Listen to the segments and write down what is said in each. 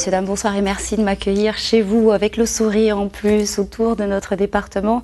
Messieurs, dames, bonsoir et merci de m'accueillir chez vous avec le sourire en plus autour de notre département.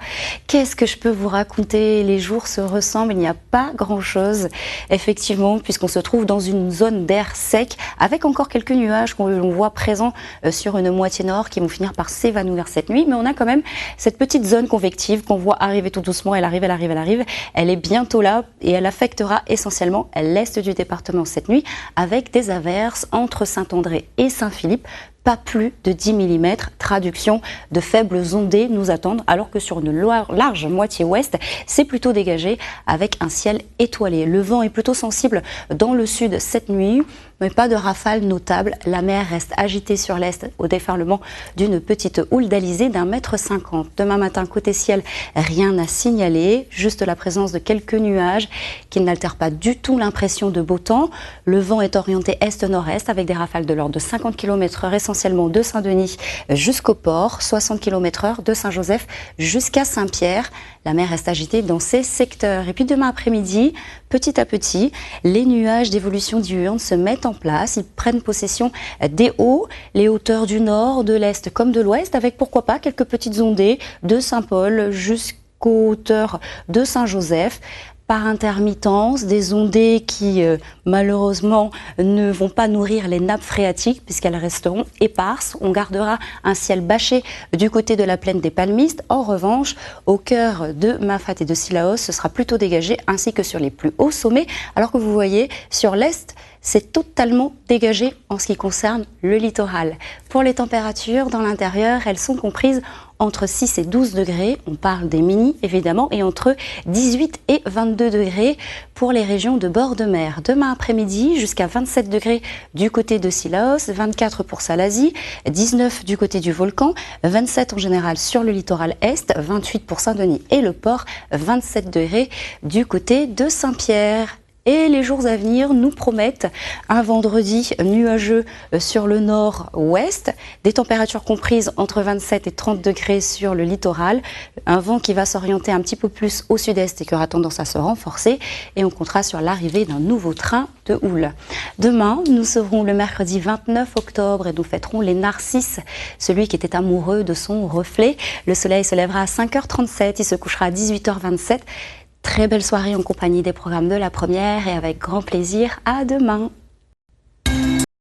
Qu'est-ce que je peux vous raconter? Les jours se ressemblent, il n'y a pas grand-chose, effectivement, puisqu'on se trouve dans une zone d'air sec avec encore quelques nuages qu'on voit présents sur une moitié nord qui vont finir par s'évanouir cette nuit. Mais on a quand même cette petite zone convective qu'on voit arriver tout doucement. Elle arrive, elle arrive, elle arrive. Elle est bientôt là et elle affectera essentiellement l'est du département cette nuit avec des averses entre Saint-André et Saint-Philippe. Pas plus de 10 mm, traduction de faibles ondées nous attendent, alors que sur une large moitié ouest, c'est plutôt dégagé avec un ciel étoilé. Le vent est plutôt sensible dans le sud cette nuit, mais pas de rafales notables. La mer reste agitée sur l'est au déferlement d'une petite houle d'alizé d'1,50 m. Demain matin, côté ciel, rien à signaler, juste la présence de quelques nuages qui n'altèrent pas du tout l'impression de beau temps. Le vent est orienté est-nord-est avec des rafales de l'ordre de 50 km/h essentiellement de Saint-Denis jusqu'au port, 60 km/h de Saint-Joseph jusqu'à Saint-Pierre. La mer reste agitée dans ces secteurs. Et puis demain après-midi, petit à petit, les nuages d'évolution diurne se mettent en place. Ils prennent possession des hauts, les hauteurs du nord, de l'est comme de l'ouest, avec pourquoi pas quelques petites ondées de Saint-Paul jusqu'aux hauteurs de Saint-Joseph. Par intermittence, des ondées qui malheureusement ne vont pas nourrir les nappes phréatiques puisqu'elles resteront éparses. On gardera un ciel bâché du côté de la plaine des Palmistes. En revanche, au cœur de Mafat et de Sillaos, ce sera plutôt dégagé ainsi que sur les plus hauts sommets. Alors que vous voyez, sur l'est, c'est totalement dégagé en ce qui concerne le littoral. Pour les températures, dans l'intérieur, elles sont comprises entre 6 et 12 degrés, on parle des mini évidemment, et entre 18 et 22 degrés pour les régions de bord de mer. Demain après-midi, jusqu'à 27 degrés du côté de Sillaos, 24 pour Salazie, 19 du côté du volcan, 27 en général sur le littoral est, 28 pour Saint-Denis et le port, 27 degrés du côté de Saint-Pierre. Et les jours à venir nous promettent un vendredi nuageux sur le nord-ouest, des températures comprises entre 27 et 30 degrés sur le littoral, un vent qui va s'orienter un petit peu plus au sud-est et qui aura tendance à se renforcer, et on comptera sur l'arrivée d'un nouveau train de houle. Demain, nous serons le mercredi 29 octobre et nous fêterons les Narcisses, celui qui était amoureux de son reflet. Le soleil se lèvera à 5h37, il se couchera à 18h27. Très belle soirée en compagnie des programmes de la première et avec grand plaisir, à demain.